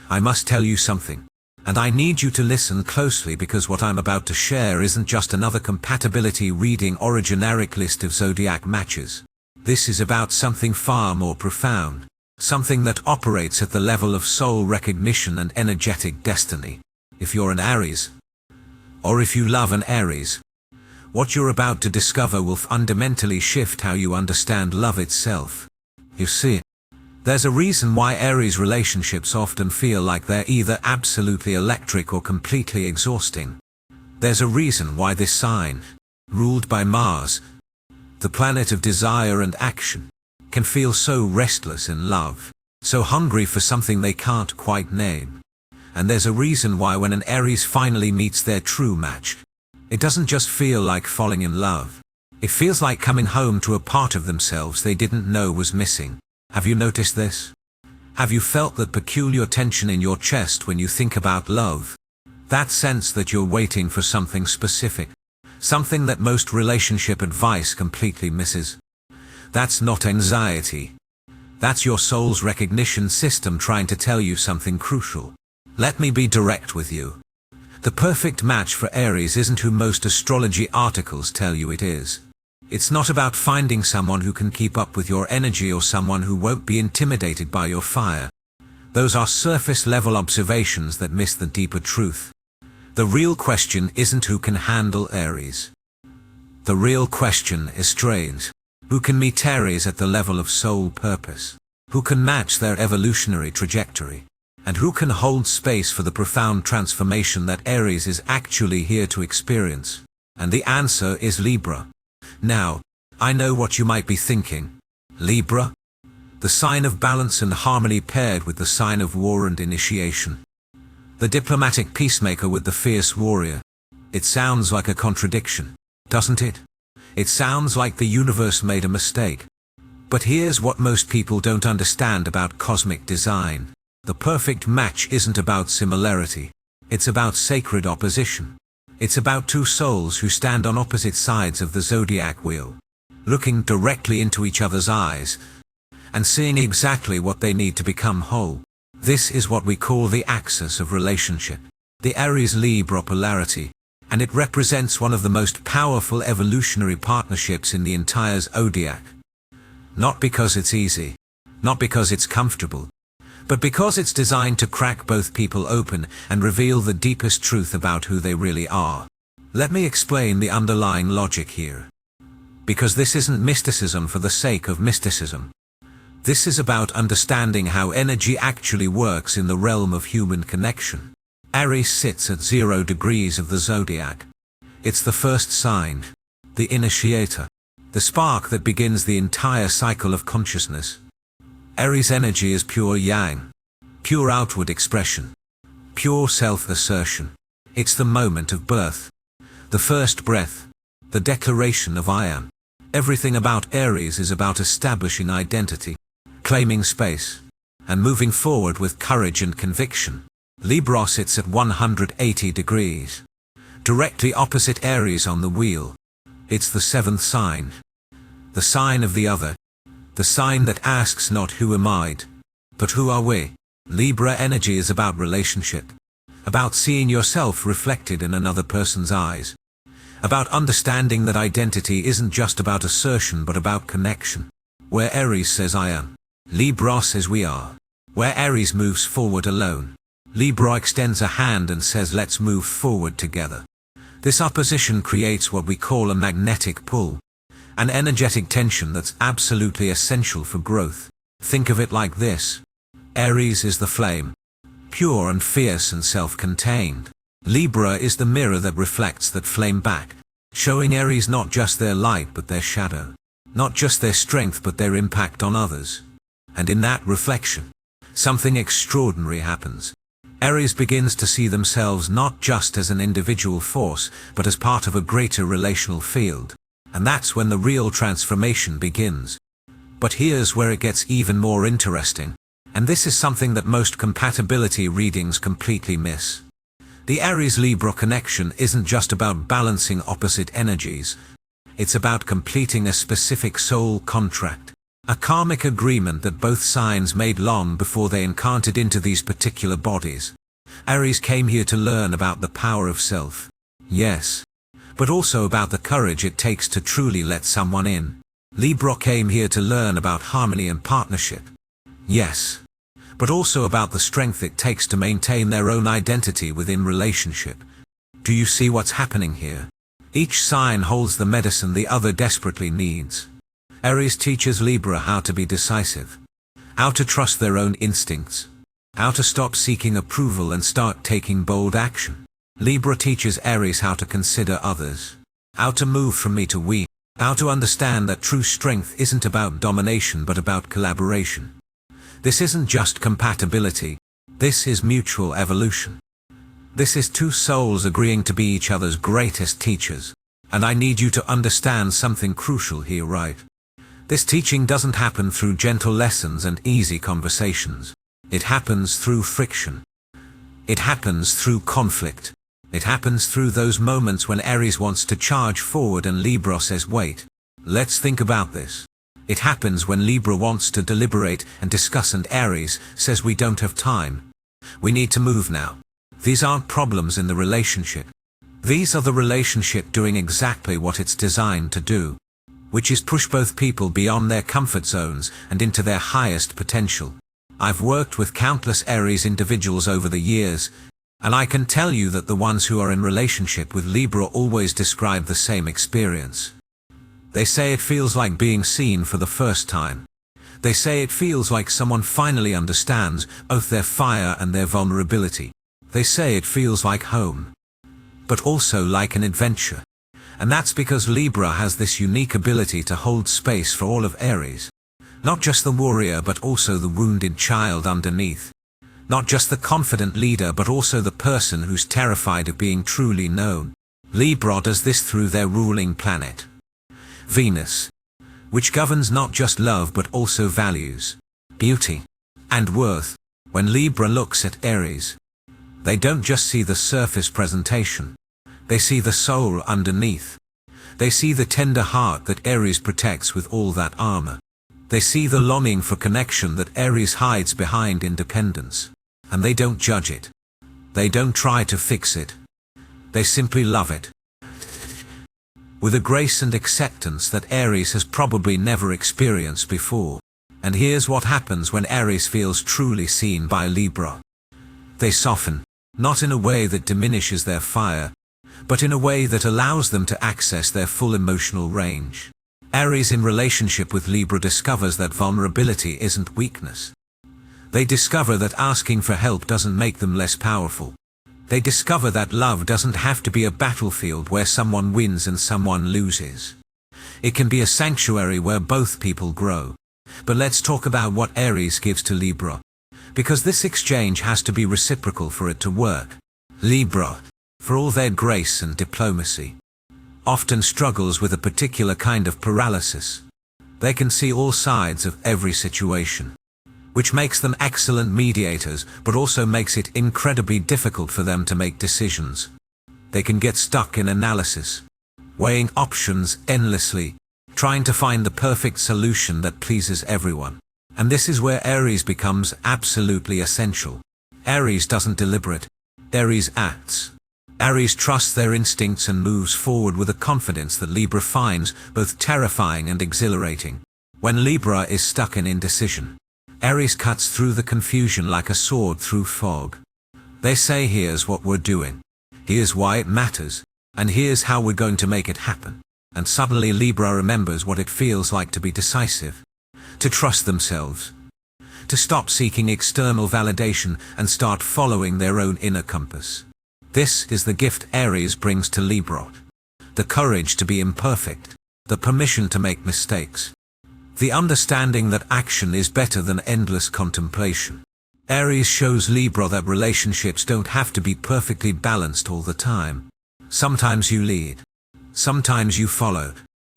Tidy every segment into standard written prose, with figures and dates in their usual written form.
I must tell you something. And I need you to listen closely because what I'm about to share isn't just another compatibility reading or a generic list of zodiac matches. This is about something far more profound. Something that operates at the level of soul recognition and energetic destiny. If you're an Aries, or if you love an Aries, what you're about to discover will fundamentally shift how you understand love itself. You see, there's a reason why Aries relationships often feel like they're either absolutely electric or completely exhausting. There's a reason why this sign, ruled by Mars, the planet of desire and action, can feel so restless in love, so hungry for something they can't quite name. And there's a reason why when an Aries finally meets their true match, it doesn't just feel like falling in love. It feels like coming home to a part of themselves they didn't know was missing. Have you noticed this? Have you felt that peculiar tension in your chest when you think about love? That sense that you're waiting for something specific, something that most relationship advice completely misses. That's not anxiety. That's your soul's recognition system trying to tell you something crucial. Let me be direct with you. The perfect match for Aries isn't who most astrology articles tell you it is. It's not about finding someone who can keep up with your energy or someone who won't be intimidated by your fire. Those are surface-level observations that miss the deeper truth. The real question isn't who can handle Aries. The real question is strange. Who can meet Aries at the level of soul purpose? Who can match their evolutionary trajectory? And who can hold space for the profound transformation that Aries is actually here to experience? And the answer is Libra. Now, I know what you might be thinking. Libra? The sign of balance and harmony paired with the sign of war and initiation. The diplomatic peacemaker with the fierce warrior. It sounds like a contradiction, doesn't it? It sounds like the universe made a mistake. But here's what most people don't understand about cosmic design. The perfect match isn't about similarity. It's about sacred opposition. It's about two souls who stand on opposite sides of the zodiac wheel, looking directly into each other's eyes, and seeing exactly what they need to become whole. This is what we call the axis of relationship, the Aries-Libra polarity, and it represents one of the most powerful evolutionary partnerships in the entire zodiac. Not because it's easy, not because it's comfortable, but because it's designed to crack both people open and reveal the deepest truth about who they really are. Let me explain the underlying logic here. Because this isn't mysticism for the sake of mysticism. This is about understanding how energy actually works in the realm of human connection. Aries sits at 0 degrees of the zodiac. It's the first sign, the initiator, the spark that begins the entire cycle of consciousness. Aries energy is pure yang, pure outward expression, pure self-assertion. It's the moment of birth, the first breath, the declaration of I am. Everything about Aries is about establishing identity, claiming space, and moving forward with courage and conviction. Libra sits at 180 degrees, directly opposite Aries on the wheel. It's the 7th sign, the sign of the other. The sign that asks not who am I, but who are we? Libra energy is about relationship, about seeing yourself reflected in another person's eyes, about understanding that identity isn't just about assertion but about connection. Where Aries says I am, Libra says we are. Where Aries moves forward alone, Libra extends a hand and says let's move forward together. This opposition creates what we call a magnetic pull. An energetic tension that's absolutely essential for growth. Think of it like this. Aries is the flame, pure and fierce and self-contained. Libra is the mirror that reflects that flame back, showing Aries not just their light but their shadow, not just their strength but their impact on others. And in that reflection, something extraordinary happens. Aries begins to see themselves not just as an individual force but as part of a greater relational field. And that's when the real transformation begins. But here's where it gets even more interesting. And this is something that most compatibility readings completely miss. The Aries-Libra connection isn't just about balancing opposite energies. It's about completing a specific soul contract. A karmic agreement that both signs made long before they encountered into these particular bodies. Aries came here to learn about the power of self. Yes. But also about the courage it takes to truly let someone in. Libra came here to learn about harmony and partnership. Yes. But also about the strength it takes to maintain their own identity within relationship. Do you see what's happening here? Each sign holds the medicine the other desperately needs. Aries teaches Libra how to be decisive, how to trust their own instincts, how to stop seeking approval and start taking bold action. Libra teaches Aries how to consider others, how to move from me to we, how to understand that true strength isn't about domination but about collaboration. This isn't just compatibility, this is mutual evolution. This is two souls agreeing to be each other's greatest teachers. And I need you to understand something crucial here, right? This teaching doesn't happen through gentle lessons and easy conversations. It happens through friction. It happens through conflict. It happens through those moments when Aries wants to charge forward and Libra says, wait, let's think about this. It happens when Libra wants to deliberate and discuss and Aries says we don't have time. We need to move now. These aren't problems in the relationship. These are the relationship doing exactly what it's designed to do, which is push both people beyond their comfort zones and into their highest potential. I've worked with countless Aries individuals over the years, and I can tell you that the ones who are in relationship with Libra always describe the same experience. They say it feels like being seen for the first time. They say it feels like someone finally understands both their fire and their vulnerability. They say it feels like home, but also like an adventure. And that's because Libra has this unique ability to hold space for all of Aries. Not just the warrior but also the wounded child underneath. Not just the confident leader but also the person who's terrified of being truly known. Libra does this through their ruling planet, Venus, which governs not just love but also values, beauty, and worth. When Libra looks at Aries, they don't just see the surface presentation. They see the soul underneath. They see the tender heart that Aries protects with all that armor. They see the longing for connection that Aries hides behind independence. And they don't judge it. They don't try to fix it. They simply love it. With a grace and acceptance that Aries has probably never experienced before. And here's what happens when Aries feels truly seen by Libra. They soften, not in a way that diminishes their fire, but in a way that allows them to access their full emotional range. Aries in relationship with Libra discovers that vulnerability isn't weakness. They discover that asking for help doesn't make them less powerful. They discover that love doesn't have to be a battlefield where someone wins and someone loses. It can be a sanctuary where both people grow. But let's talk about what Aries gives to Libra, because this exchange has to be reciprocal for it to work. Libra, for all their grace and diplomacy, often struggles with a particular kind of paralysis. They can see all sides of every situation, which makes them excellent mediators, but also makes it incredibly difficult for them to make decisions. They can get stuck in analysis, weighing options endlessly, trying to find the perfect solution that pleases everyone. And this is where Aries becomes absolutely essential. Aries doesn't deliberate. Aries acts. Aries trusts their instincts and moves forward with a confidence that Libra finds both terrifying and exhilarating. When Libra is stuck in indecision, Aries cuts through the confusion like a sword through fog. They say, here's what we're doing, here's why it matters, and here's how we're going to make it happen. And suddenly Libra remembers what it feels like to be decisive, to trust themselves, to stop seeking external validation and start following their own inner compass. This is the gift Aries brings to Libra. The courage to be imperfect, the permission to make mistakes, the understanding that action is better than endless contemplation. Aries shows Libra that relationships don't have to be perfectly balanced all the time. Sometimes you lead, sometimes you follow,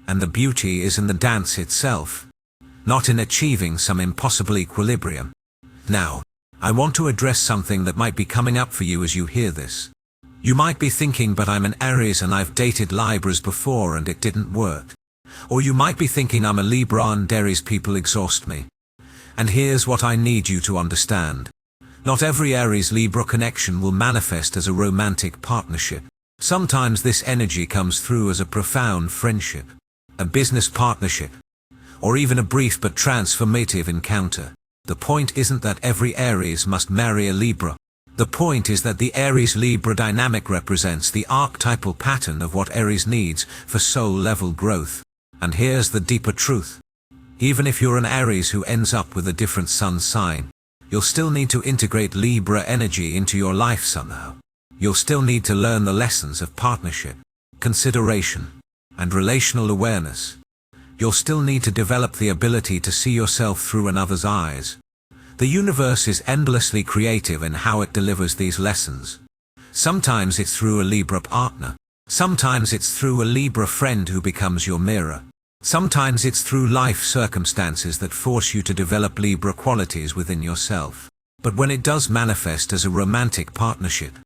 and the beauty is in the dance itself, not in achieving some impossible equilibrium. Now, I want to address something that might be coming up for you as you hear this. You might be thinking, but I'm an Aries and I've dated Libras before and it didn't work. Or you might be thinking I'm a Libra and Aries people exhaust me. And here's what I need you to understand. Not every Aries-Libra connection will manifest as a romantic partnership. Sometimes this energy comes through as a profound friendship, a business partnership, or even a brief but transformative encounter. The point isn't that every Aries must marry a Libra. The point is that the Aries-Libra dynamic represents the archetypal pattern of what Aries needs for soul-level growth. And here's the deeper truth. Even if you're an Aries who ends up with a different sun sign, you'll still need to integrate Libra energy into your life somehow. You'll still need to learn the lessons of partnership, consideration, and relational awareness. You'll still need to develop the ability to see yourself through another's eyes. The universe is endlessly creative in how it delivers these lessons. Sometimes it's through a Libra partner. Sometimes it's through a Libra friend who becomes your mirror. Sometimes it's through life circumstances that force you to develop Libra qualities within yourself. But when it does manifest as a romantic partnership,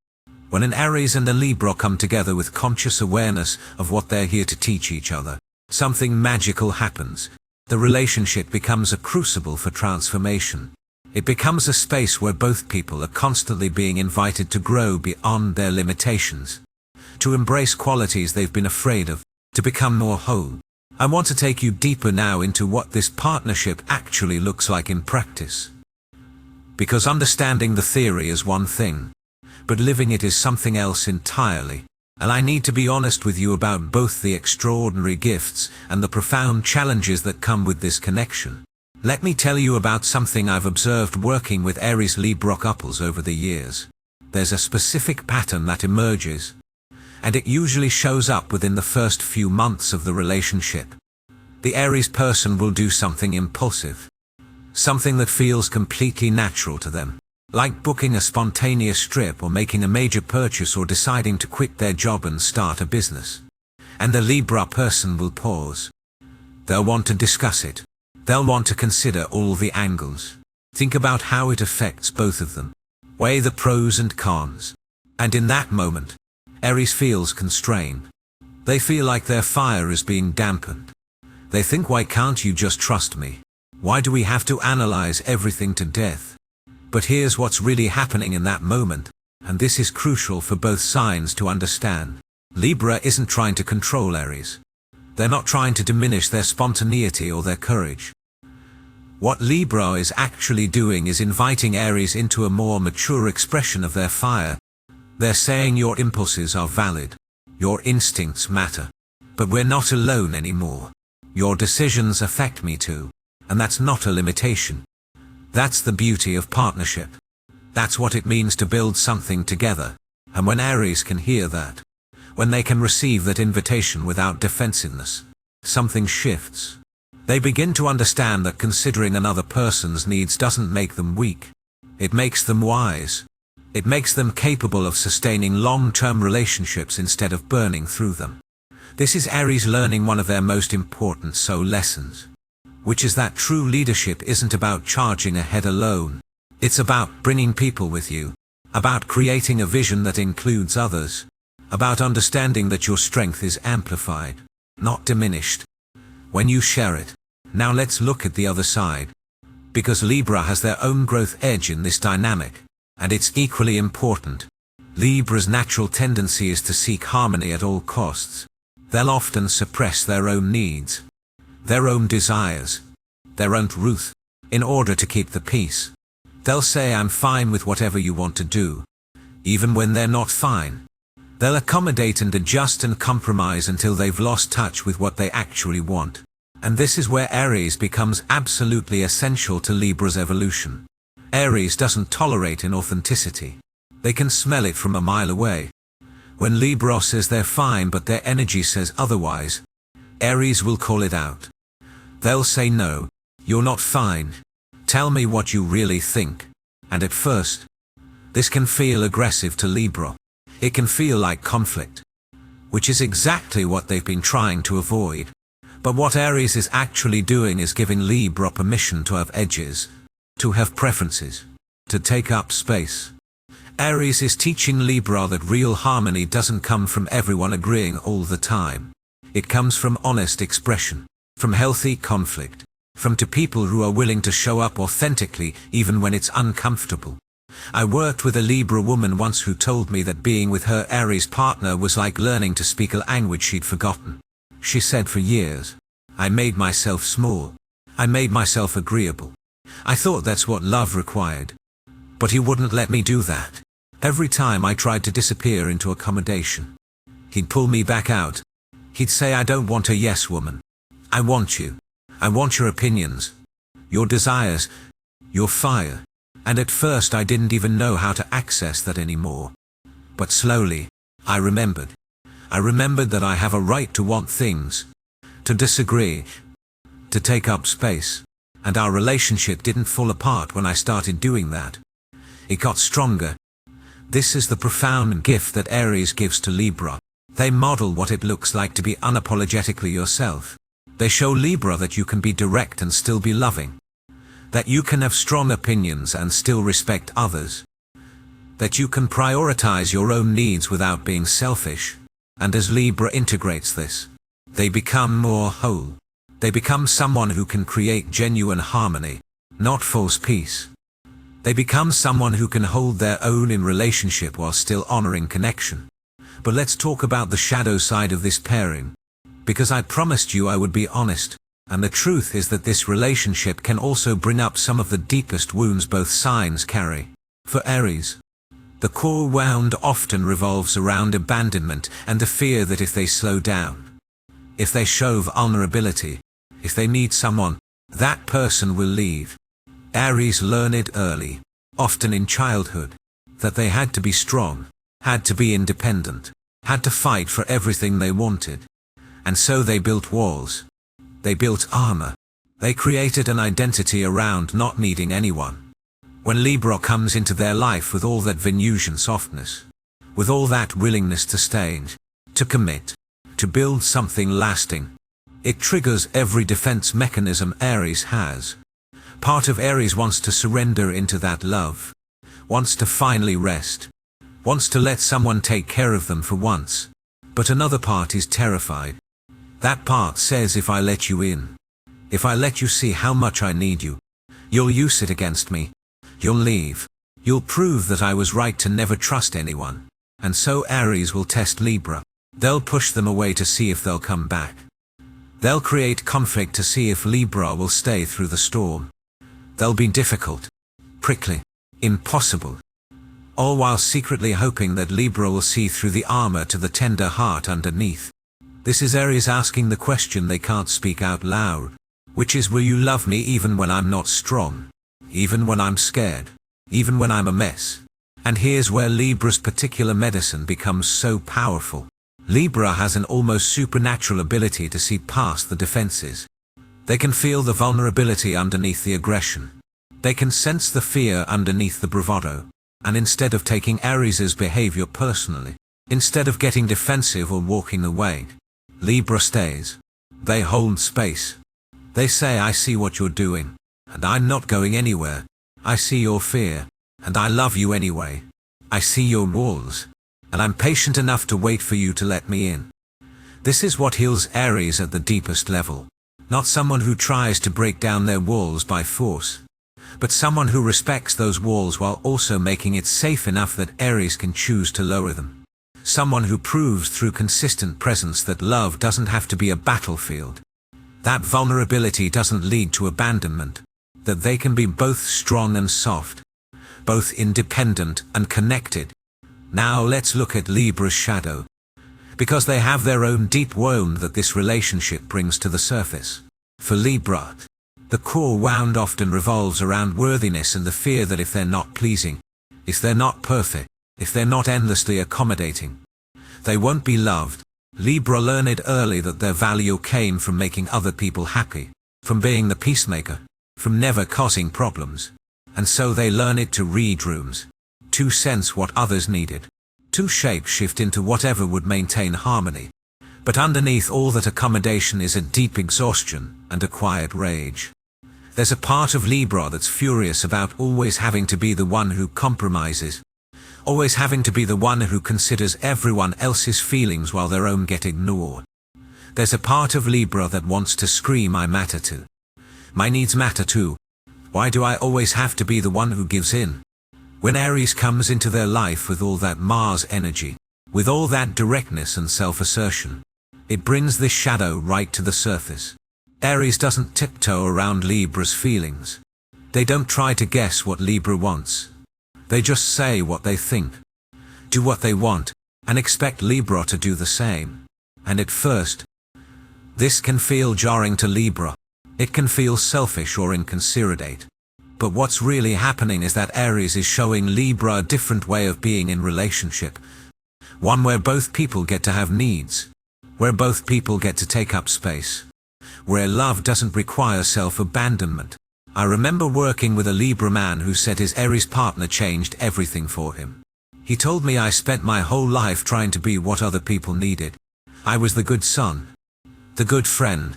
when an Aries and a Libra come together with conscious awareness of what they're here to teach each other, something magical happens. The relationship becomes a crucible for transformation. It becomes a space where both people are constantly being invited to grow beyond their limitations, to embrace qualities they've been afraid of, to become more whole. I want to take you deeper now into what this partnership actually looks like in practice. Because understanding the theory is one thing, but living it is something else entirely. And I need to be honest with you about both the extraordinary gifts and the profound challenges that come with this connection. Let me tell you about something I've observed working with Aries-Libra couples over the years. There's a specific pattern that emerges, and it usually shows up within the first few months of the relationship. The Aries person will do something impulsive, something that feels completely natural to them, like booking a spontaneous trip or making a major purchase or deciding to quit their job and start a business. And the Libra person will pause. They'll want to discuss it. They'll want to consider all the angles. Think about how it affects both of them. Weigh the pros and cons. And in that moment, Aries feels constrained. They feel like their fire is being dampened. They think, why can't you just trust me? Why do we have to analyze everything to death? But here's what's really happening in that moment, and this is crucial for both signs to understand. Libra isn't trying to control Aries. They're not trying to diminish their spontaneity or their courage. What Libra is actually doing is inviting Aries into a more mature expression of their fire. They're saying your impulses are valid. Your instincts matter. But we're not alone anymore. Your decisions affect me too. And that's not a limitation. That's the beauty of partnership. That's what it means to build something together. And when Aries can hear that, when they can receive that invitation without defensiveness, something shifts. They begin to understand that considering another person's needs doesn't make them weak. It makes them wise. It makes them capable of sustaining long-term relationships instead of burning through them. This is Aries learning one of their most important soul lessons, which is that true leadership isn't about charging ahead alone. It's about bringing people with you, about creating a vision that includes others, about understanding that your strength is amplified, not diminished, when you share it. Now let's look at the other side. Because Libra has their own growth edge in this dynamic, and it's equally important. Libra's natural tendency is to seek harmony at all costs. They'll often suppress their own needs, their own desires, their own truth, in order to keep the peace. They'll say, I'm fine with whatever you want to do, even when they're not fine. They'll accommodate and adjust and compromise until they've lost touch with what they actually want. And this is where Aries becomes absolutely essential to Libra's evolution. Aries doesn't tolerate inauthenticity. They can smell it from a mile away. When Libra says they're fine but their energy says otherwise, Aries will call it out. They'll say, no, you're not fine. Tell me what you really think. And at first, this can feel aggressive to Libra. It can feel like conflict, which is exactly what they've been trying to avoid. But what Aries is actually doing is giving Libra permission to have edges, to have preferences, to take up space. Aries is teaching Libra that real harmony doesn't come from everyone agreeing all the time. It comes from honest expression, from healthy conflict, from two people who are willing to show up authentically even when it's uncomfortable. I worked with a Libra woman once who told me that being with her Aries partner was like learning to speak a language she'd forgotten. She said for years, I made myself small. I made myself agreeable. I thought that's what love required. But he wouldn't let me do that. Every time I tried to disappear into accommodation, he'd pull me back out. He'd say, I don't want a yes woman. I want you. I want your opinions, your desires, your fire. And at first I didn't even know how to access that anymore. But slowly, I remembered. I remembered that I have a right to want things, to disagree, to take up space. And our relationship didn't fall apart when I started doing that. It got stronger. This is the profound gift that Aries gives to Libra. They model what it looks like to be unapologetically yourself. They show Libra that you can be direct and still be loving. That you can have strong opinions and still respect others. That you can prioritize your own needs without being selfish. And as Libra integrates this, they become more whole. They become someone who can create genuine harmony, not false peace. They become someone who can hold their own in relationship while still honoring connection. But let's talk about the shadow side of this pairing. Because I promised you I would be honest. And the truth is that this relationship can also bring up some of the deepest wounds both signs carry. For Aries, the core wound often revolves around abandonment and the fear that if they slow down, if they show vulnerability, if they need someone, that person will leave. Aries learn it early, often in childhood, that they had to be strong, had to be independent, had to fight for everything they wanted. And so they built walls. They built armor. They created an identity around not needing anyone. When Libra comes into their life with all that Venusian softness, with all that willingness to stay, to commit, to build something lasting, it triggers every defense mechanism Aries has. Part of Aries wants to surrender into that love, wants to finally rest, wants to let someone take care of them for once. But another part is terrified. That part says if I let you in, if I let you see how much I need you, you'll use it against me. You'll leave. You'll prove that I was right to never trust anyone. And so Aries will test Libra. They'll push them away to see if they'll come back. They'll create conflict to see if Libra will stay through the storm. They'll be difficult, prickly, impossible. All while secretly hoping that Libra will see through the armor to the tender heart underneath. This is Aries asking the question they can't speak out loud, which is, will you love me even when I'm not strong, even when I'm scared, even when I'm a mess? And here's where Libra's particular medicine becomes so powerful. Libra has an almost supernatural ability to see past the defenses. They can feel the vulnerability underneath the aggression. They can sense the fear underneath the bravado. And instead of taking Aries' behavior personally, instead of getting defensive or walking away, Libra stays. They hold space. They say, I see what you're doing, and I'm not going anywhere. I see your fear, and I love you anyway. I see your walls, and I'm patient enough to wait for you to let me in. This is what heals Aries at the deepest level. Not someone who tries to break down their walls by force, but someone who respects those walls while also making it safe enough that Aries can choose to lower them. Someone who proves through consistent presence that love doesn't have to be a battlefield. That vulnerability doesn't lead to abandonment. That they can be both strong and soft. Both independent and connected. Now let's look at Libra's shadow. Because they have their own deep wound that this relationship brings to the surface. For Libra, the core wound often revolves around worthiness and the fear that if they're not pleasing, if they're not perfect, if they're not endlessly accommodating, they won't be loved. Libra learn it early that their value came from making other people happy, from being the peacemaker, from never causing problems. And so they learn it to read rooms, to sense what others needed, to shape-shift into whatever would maintain harmony. But underneath all that accommodation is a deep exhaustion and a quiet rage. There's a part of Libra that's furious about always having to be the one who compromises, always having to be the one who considers everyone else's feelings while their own get ignored. There's a part of Libra that wants to scream, I matter too. My needs matter too. Why do I always have to be the one who gives in? When Aries comes into their life with all that Mars energy, with all that directness and self-assertion, it brings this shadow right to the surface. Aries doesn't tiptoe around Libra's feelings. They don't try to guess what Libra wants. They just say what they think, do what they want, and expect Libra to do the same. And at first, this can feel jarring to Libra. It can feel selfish or inconsiderate. But what's really happening is that Aries is showing Libra a different way of being in relationship. One where both people get to have needs, where both people get to take up space, where love doesn't require self-abandonment. I remember working with a Libra man who said his Aries partner changed everything for him. He told me, I spent my whole life trying to be what other people needed. I was the good son, the good friend,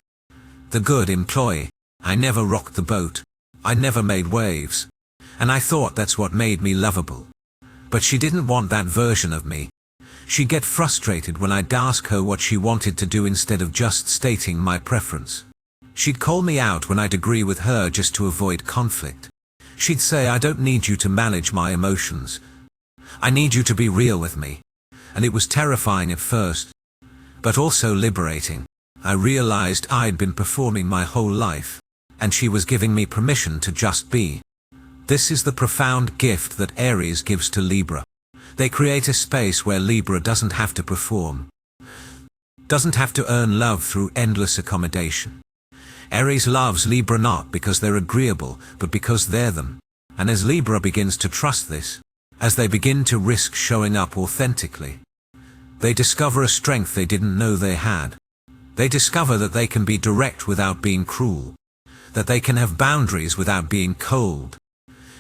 the good employee. I never rocked the boat. I never made waves. And I thought that's what made me lovable. But she didn't want that version of me. She'd get frustrated when I'd ask her what she wanted to do instead of just stating my preference. She'd call me out when I'd agree with her just to avoid conflict. She'd say, I don't need you to manage my emotions. I need you to be real with me. And it was terrifying at first, but also liberating. I realized I'd been performing my whole life, and she was giving me permission to just be. This is the profound gift that Aries gives to Libra. They create a space where Libra doesn't have to perform, doesn't have to earn love through endless accommodation. Aries loves Libra not because they're agreeable, but because they're them. And as Libra begins to trust this, as they begin to risk showing up authentically, they discover a strength they didn't know they had. They discover that they can be direct without being cruel, that they can have boundaries without being cold,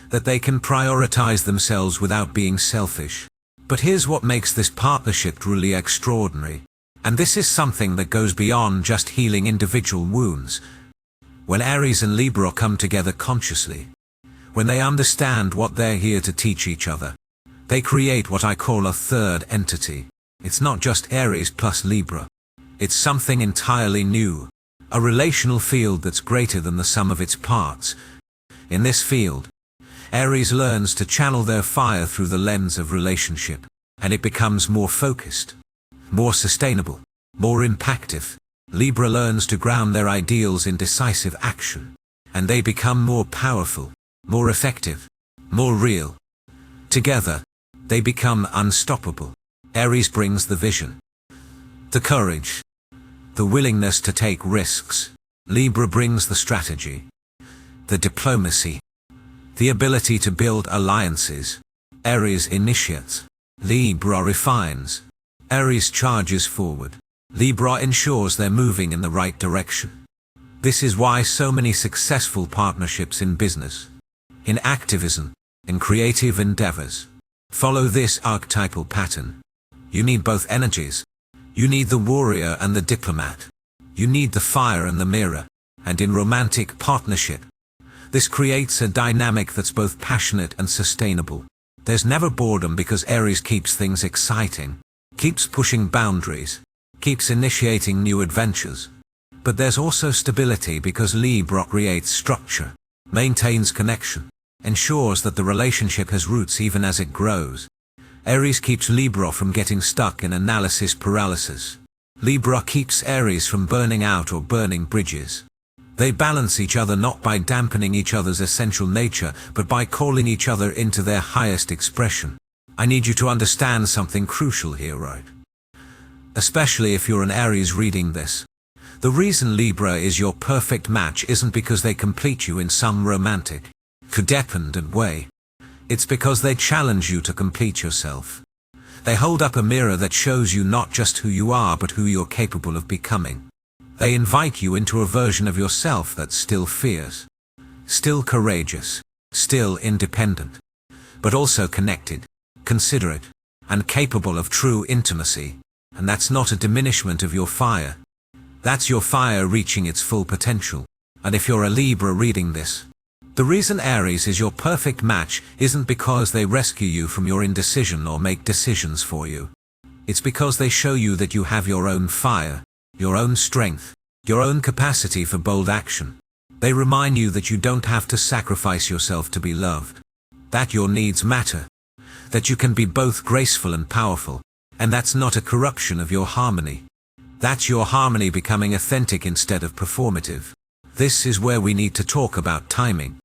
that they can prioritize themselves without being selfish. But here's what makes this partnership truly extraordinary. And this is something that goes beyond just healing individual wounds. When Aries and Libra come together consciously, when they understand what they're here to teach each other, they create what I call a third entity. It's not just Aries plus Libra. It's something entirely new, a relational field that's greater than the sum of its parts. In this field, Aries learns to channel their fire through the lens of relationship, and it becomes more focused, more sustainable, more impactful. Libra learns to ground their ideals in decisive action, and they become more powerful, more effective, more real. Together, they become unstoppable. Aries brings the vision, the courage, the willingness to take risks. Libra brings the strategy, the diplomacy, the ability to build alliances. Aries initiates, Libra refines. Aries charges forward. Libra ensures they're moving in the right direction. This is why so many successful partnerships in business, in activism, in creative endeavors, follow this archetypal pattern. You need both energies. You need the warrior and the diplomat. You need the fire and the mirror. And in romantic partnership, this creates a dynamic that's both passionate and sustainable. There's never boredom because Aries keeps things exciting, keeps pushing boundaries, keeps initiating new adventures. But there's also stability because Libra creates structure, maintains connection, ensures that the relationship has roots even as it grows. Aries keeps Libra from getting stuck in analysis paralysis. Libra keeps Aries from burning out or burning bridges. They balance each other not by dampening each other's essential nature, but by calling each other into their highest expression. I need you to understand something crucial here, right? Especially if you're an Aries reading this. The reason Libra is your perfect match isn't because they complete you in some romantic, codependent way. It's because they challenge you to complete yourself. They hold up a mirror that shows you not just who you are but who you're capable of becoming. They invite you into a version of yourself that's still fierce, still courageous, still independent, but also connected, considerate, and capable of true intimacy. And that's not a diminishment of your fire. That's your fire reaching its full potential. And if you're a Libra reading this, the reason Aries is your perfect match isn't because they rescue you from your indecision or make decisions for you. It's because they show you that you have your own fire. your own strength, your own capacity for bold action. They remind you that you don't have to sacrifice yourself to be loved, that your needs matter, that you can be both graceful and powerful, and that's not a corruption of your harmony. That's your harmony becoming authentic instead of performative. This is where we need to talk about timing,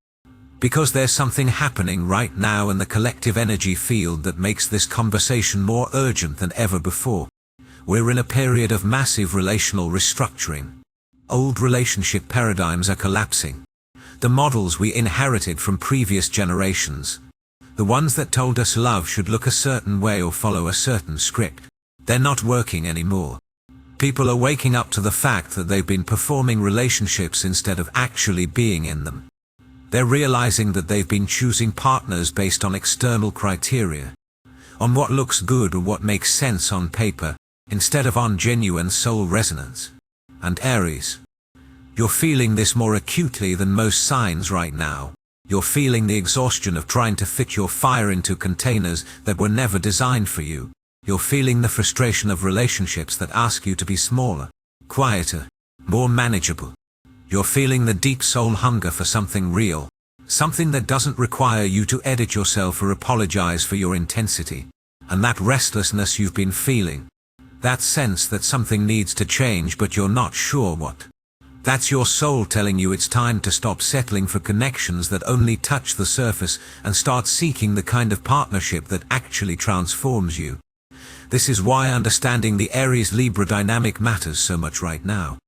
because there's something happening right now in the collective energy field that makes this conversation more urgent than ever before. We're in a period of massive relational restructuring. Old relationship paradigms are collapsing. The models we inherited from previous generations, the ones that told us love should look a certain way or follow a certain script, they're not working anymore. People are waking up to the fact that they've been performing relationships instead of actually being in them. They're realizing that they've been choosing partners based on external criteria, on what looks good or what makes sense on paper, instead of on genuine soul resonance. And Aries, you're feeling this more acutely than most signs right now. You're feeling the exhaustion of trying to fit your fire into containers that were never designed for you. You're feeling the frustration of relationships that ask you to be smaller, quieter, more manageable. You're feeling the deep soul hunger for something real, something that doesn't require you to edit yourself or apologize for your intensity. And that restlessness you've been feeling, that sense that something needs to change but you're not sure what. That's your soul telling you it's time to stop settling for connections that only touch the surface and start seeking the kind of partnership that actually transforms you. This is why understanding the Aries-Libra dynamic matters so much right now.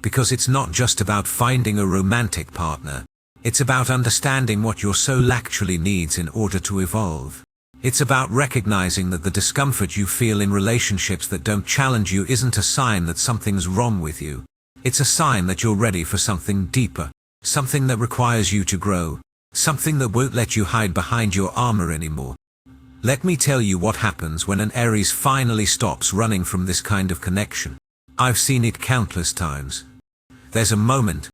Because it's not just about finding a romantic partner. It's about understanding what your soul actually needs in order to evolve. It's about recognizing that the discomfort you feel in relationships that don't challenge you isn't a sign that something's wrong with you. It's a sign that you're ready for something deeper, something that requires you to grow, something that won't let you hide behind your armor anymore. Let me tell you what happens when an Aries finally stops running from this kind of connection. I've seen it countless times. There's a moment,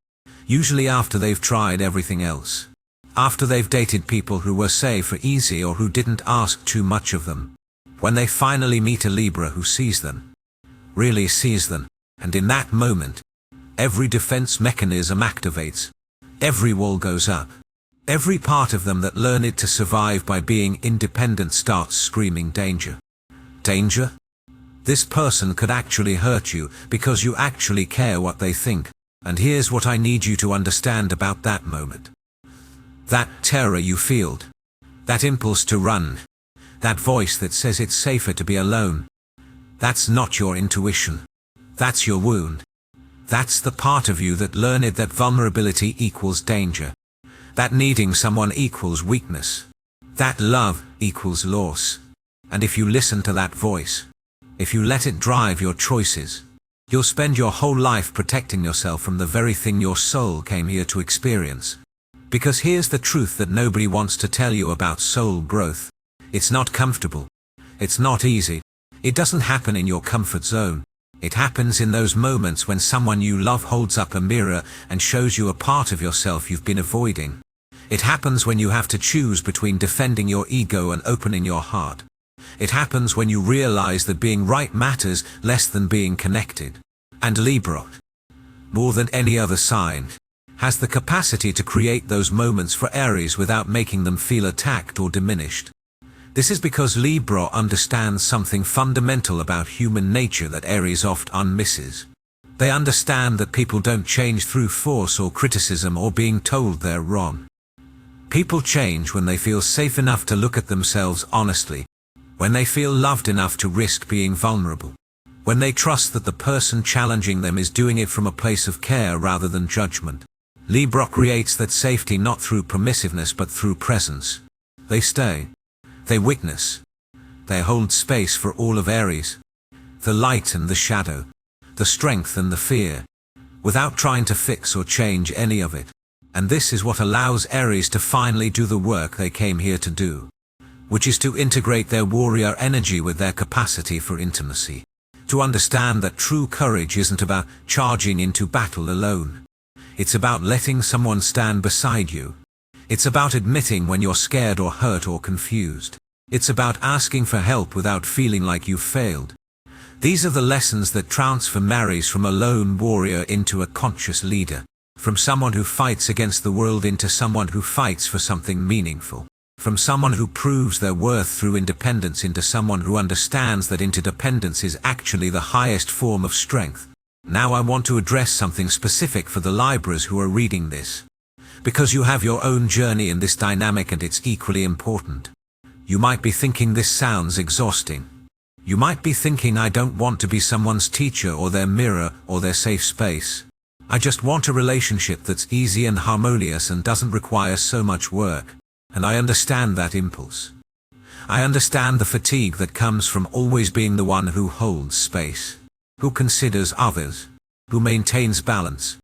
usually after they've tried everything else, after they've dated people who were safe or easy or who didn't ask too much of them, when they finally meet a Libra who sees them, really sees them, and in that moment, every defense mechanism activates, every wall goes up. Every part of them that learned to survive by being independent starts screaming danger. Danger? This person could actually hurt you because you actually care what they think. And here's what I need you to understand about that moment. That terror you feel, that impulse to run, that voice that says it's safer to be alone, that's not your intuition. That's your wound. That's the part of you that learned that vulnerability equals danger. That needing someone equals weakness. That love equals loss. And if you listen to that voice, if you let it drive your choices, you'll spend your whole life protecting yourself from the very thing your soul came here to experience. Because here's the truth that nobody wants to tell you about soul growth. It's not comfortable. It's not easy. It doesn't happen in your comfort zone. It happens in those moments when someone you love holds up a mirror and shows you a part of yourself you've been avoiding. It happens when you have to choose between defending your ego and opening your heart. It happens when you realize that being right matters less than being connected. And Libra, more than any other sign, has the capacity to create those moments for Aries without making them feel attacked or diminished. This is because Libra understands something fundamental about human nature that Aries often misses. They understand that people don't change through force or criticism or being told they're wrong. People change when they feel safe enough to look at themselves honestly, when they feel loved enough to risk being vulnerable, when they trust that the person challenging them is doing it from a place of care rather than judgment. Libra creates that safety not through permissiveness but through presence. They stay. They witness. They hold space for all of Aries, the light and the shadow, the strength and the fear, without trying to fix or change any of it. And this is what allows Aries to finally do the work they came here to do, which is to integrate their warrior energy with their capacity for intimacy, to understand that true courage isn't about charging into battle alone. It's about letting someone stand beside you. It's about admitting when you're scared or hurt or confused. It's about asking for help without feeling like you've failed. These are the lessons that transform Aries from a lone warrior into a conscious leader, from someone who fights against the world into someone who fights for something meaningful, from someone who proves their worth through independence into someone who understands that interdependence is actually the highest form of strength. Now I want to address something specific for the Libras who are reading this, because you have your own journey in this dynamic and it's equally important. You might be thinking this sounds exhausting. You might be thinking, I don't want to be someone's teacher or their mirror or their safe space. I just want a relationship that's easy and harmonious and doesn't require so much work. And I understand that impulse. I understand the fatigue that comes from always being the one who holds space, who considers others, who maintains balance.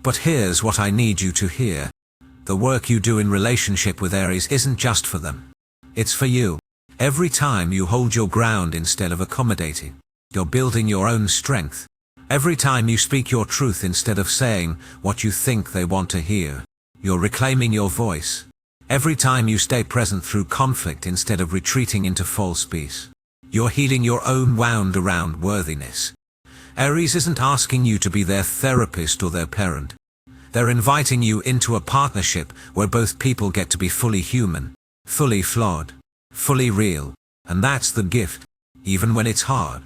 But here's what I need you to hear. The work you do in relationship with Aries isn't just for them. It's for you. Every time you hold your ground instead of accommodating, you're building your own strength. Every time you speak your truth instead of saying what you think they want to hear, you're reclaiming your voice. Every time you stay present through conflict instead of retreating into false peace, you're healing your own wound around worthiness. Aries isn't asking you to be their therapist or their parent. They're inviting you into a partnership where both people get to be fully human, fully flawed, fully real, and that's the gift, even when it's hard.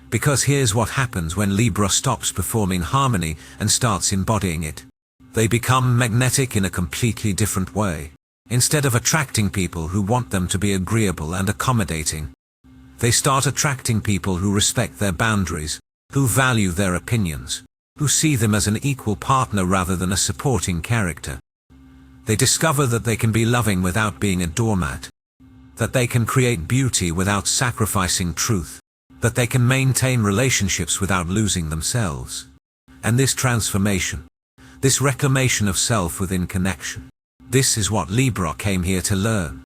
Because here's what happens when Libra stops performing harmony and starts embodying it. They become magnetic in a completely different way. Instead of attracting people who want them to be agreeable and accommodating, they start attracting people who respect their boundaries, who value their opinions, who see them as an equal partner rather than a supporting character. They discover that they can be loving without being a doormat, that they can create beauty without sacrificing truth, that they can maintain relationships without losing themselves. And this transformation, this reclamation of self within connection, this is what Libra came here to learn.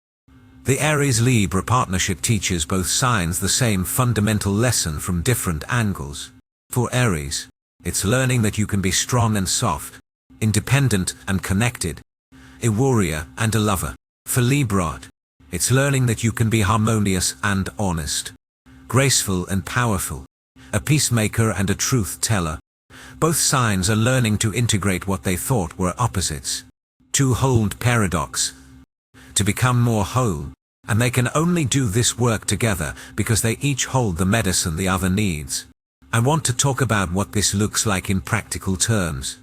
The Aries-Libra partnership teaches both signs the same fundamental lesson from different angles. For Aries, it's learning that you can be strong and soft, independent and connected, a warrior and a lover. For Libra, it's learning that you can be harmonious and honest, graceful and powerful, a peacemaker and a truth teller. Both signs are learning to integrate what they thought were opposites, to hold paradox, to become more whole, and they can only do this work together because they each hold the medicine the other needs. I want to talk about what this looks like in practical terms,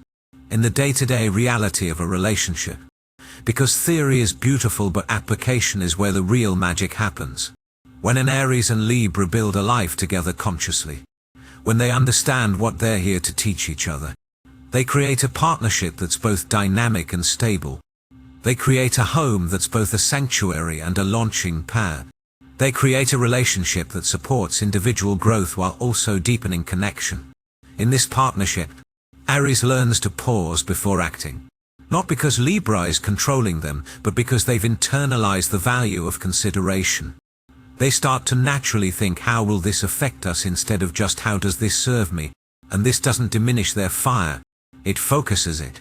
in the day-to-day reality of a relationship. Because theory is beautiful but application is where the real magic happens. When an Aries and Libra build a life together consciously, when they understand what they're here to teach each other, they create a partnership that's both dynamic and stable. They create a home that's both a sanctuary and a launching pad. They create a relationship that supports individual growth while also deepening connection. In this partnership, Aries learns to pause before acting. Not because Libra is controlling them, but because they've internalized the value of consideration. They start to naturally think, how will this affect us, instead of just how does this serve me? And this doesn't diminish their fire. It focuses it.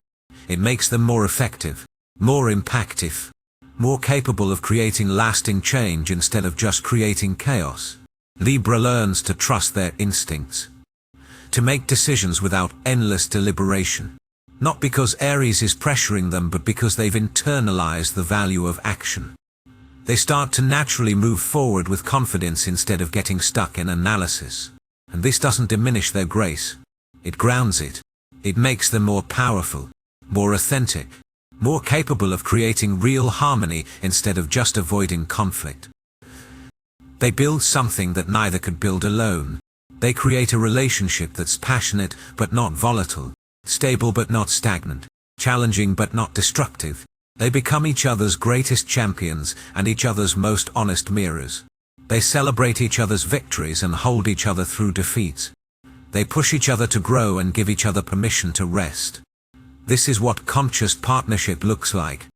It makes them more effective, more impactful, more capable of creating lasting change instead of just creating chaos. Libra learns to trust their instincts, to make decisions without endless deliberation. Not because Aries is pressuring them, but because they've internalized the value of action. They start to naturally move forward with confidence instead of getting stuck in analysis. And this doesn't diminish their grace. It grounds it. It makes them more powerful, more authentic, more capable of creating real harmony instead of just avoiding conflict. They build something that neither could build alone. They create a relationship that's passionate but not volatile, stable but not stagnant, challenging but not destructive. They become each other's greatest champions and each other's most honest mirrors. They celebrate each other's victories and hold each other through defeats. They push each other to grow and give each other permission to rest. This is what conscious partnership looks like.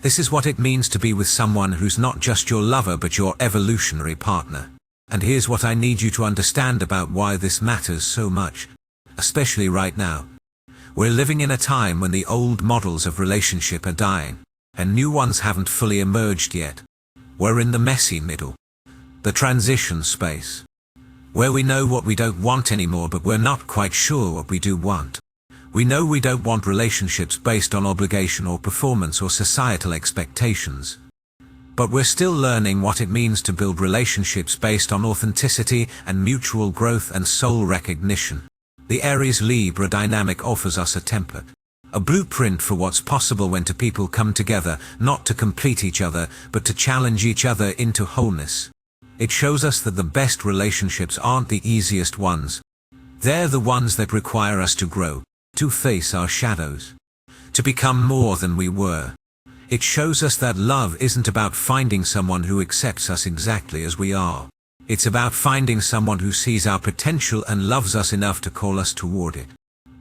This is what it means to be with someone who's not just your lover but your evolutionary partner. And here's what I need you to understand about why this matters so much, especially right now. We're living in a time when the old models of relationship are dying, and new ones haven't fully emerged yet. We're in the messy middle, the transition space. where we know what we don't want anymore, but we're not quite sure what we do want. We know we don't want relationships based on obligation or performance or societal expectations. But we're still learning what it means to build relationships based on authenticity and mutual growth and soul recognition. The Aries-Libra dynamic offers us a template, a blueprint for what's possible when two people come together, not to complete each other, but to challenge each other into wholeness. It shows us that the best relationships aren't the easiest ones. They're the ones that require us to grow, to face our shadows, to become more than we were. It shows us that love isn't about finding someone who accepts us exactly as we are. It's about finding someone who sees our potential and loves us enough to call us toward it.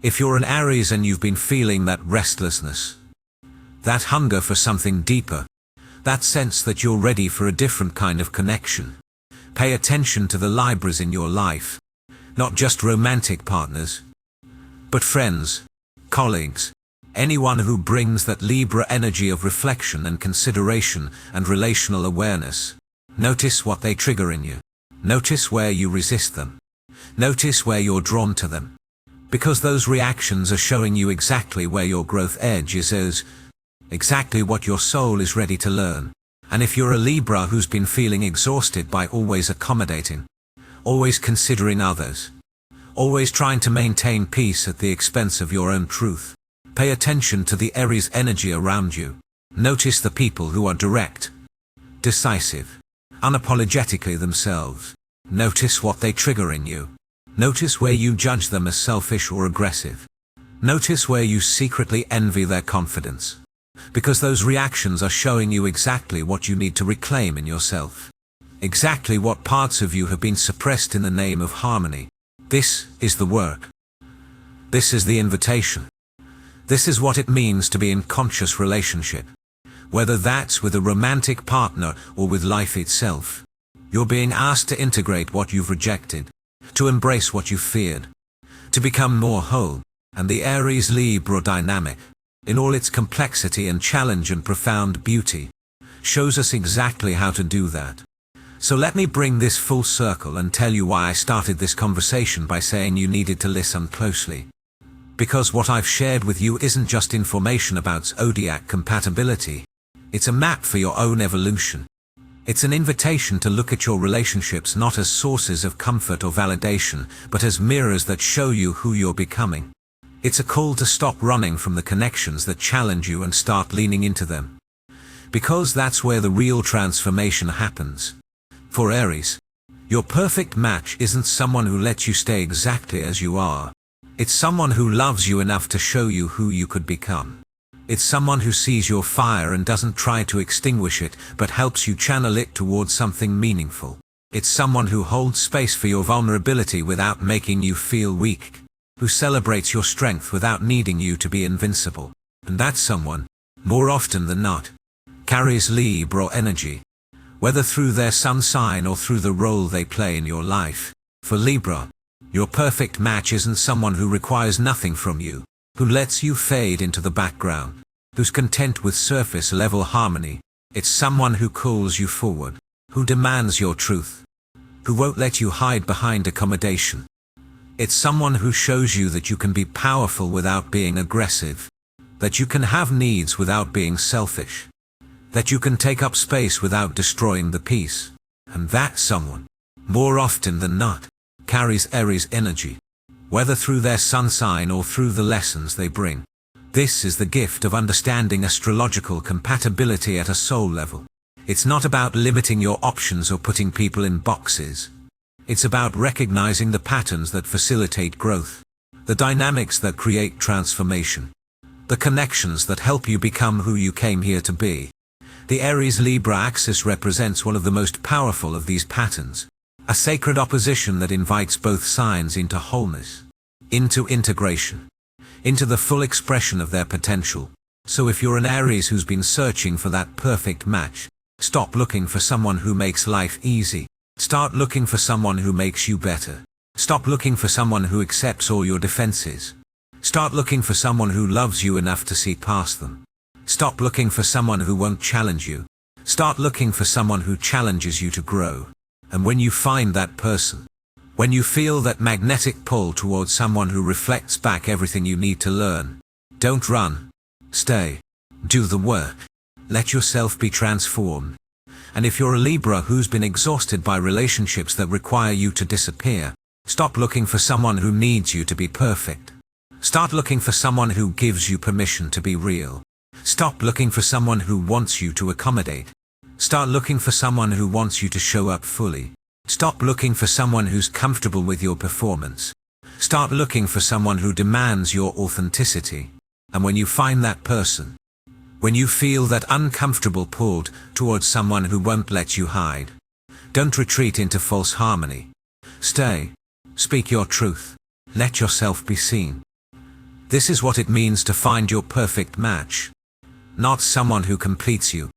If you're an Aries and you've been feeling that restlessness, that hunger for something deeper, that sense that you're ready for a different kind of connection, pay attention to the Libras in your life. Not just romantic partners, but friends, colleagues, anyone who brings that Libra energy of reflection and consideration and relational awareness. Notice what they trigger in you. Notice where you resist them. Notice where you're drawn to them. Because those reactions are showing you exactly where your growth edge is, exactly what your soul is ready to learn. And if you're a Libra who's been feeling exhausted by always accommodating, always considering others, always trying to maintain peace at the expense of your own truth, pay attention to the Aries energy around you. Notice the people who are direct, decisive, unapologetically themselves. Notice what they trigger in you. Notice where you judge them as selfish or aggressive. Notice where you secretly envy their confidence. Because those reactions are showing you exactly what you need to reclaim in yourself. Exactly what parts of you have been suppressed in the name of harmony. This is the work. This is the invitation. This is what it means to be in conscious relationship. Whether that's with a romantic partner or with life itself. You're being asked to integrate what you've rejected, to embrace what you feared, to become more whole. And the Aries-Libra dynamic, in all its complexity and challenge and profound beauty, shows us exactly how to do that. So let me bring this full circle and tell you why I started this conversation by saying you needed to listen closely. Because what I've shared with you isn't just information about zodiac compatibility. It's a map for your own evolution. It's an invitation to look at your relationships not as sources of comfort or validation, but as mirrors that show you who you're becoming. It's a call to stop running from the connections that challenge you and start leaning into them. Because that's where the real transformation happens. For Aries, your perfect match isn't someone who lets you stay exactly as you are. It's someone who loves you enough to show you who you could become. It's someone who sees your fire and doesn't try to extinguish it, but helps you channel it towards something meaningful. It's someone who holds space for your vulnerability without making you feel weak, who celebrates your strength without needing you to be invincible. And that someone, more often than not, carries Libra energy, whether through their sun sign or through the role they play in your life. For Libra, your perfect match isn't someone who requires nothing from you, who lets you fade into the background, who's content with surface-level harmony. It's someone who calls you forward, who demands your truth, who won't let you hide behind accommodation. It's someone who shows you that you can be powerful without being aggressive, that you can have needs without being selfish, that you can take up space without destroying the peace. And that someone, more often than not, carries Aries energy, whether through their sun sign or through the lessons they bring. This is the gift of understanding astrological compatibility at a soul level. It's not about limiting your options or putting people in boxes. It's about recognizing the patterns that facilitate growth, the dynamics that create transformation, the connections that help you become who you came here to be. The Aries-Libra axis represents one of the most powerful of these patterns, a sacred opposition that invites both signs into wholeness, into integration, into the full expression of their potential. So if you're an Aries who's been searching for that perfect match, stop looking for someone who makes life easy. Start looking for someone who makes you better. Stop looking for someone who accepts all your defenses. Start looking for someone who loves you enough to see past them. Stop looking for someone who won't challenge you. Start looking for someone who challenges you to grow. And when you find that person, When you feel that magnetic pull towards someone who reflects back everything you need to learn, don't run. Stay. Do the work. Let yourself be transformed. And if you're a Libra who's been exhausted by relationships that require you to disappear, stop looking for someone who needs you to be perfect. Start looking for someone who gives you permission to be real. Stop looking for someone who wants you to accommodate. Start looking for someone who wants you to show up fully. Stop looking for someone who's comfortable with your performance. Start looking for someone who demands your authenticity. And when you find that person, when you feel that uncomfortable pull towards someone who won't let you hide, don't retreat into false harmony. Stay. Speak your truth. Let yourself be seen. This is what it means to find your perfect match. Not someone who completes you,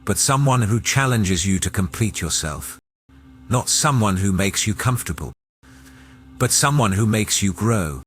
but someone who challenges you to complete yourself. Not someone who makes you comfortable, but someone who makes you grow.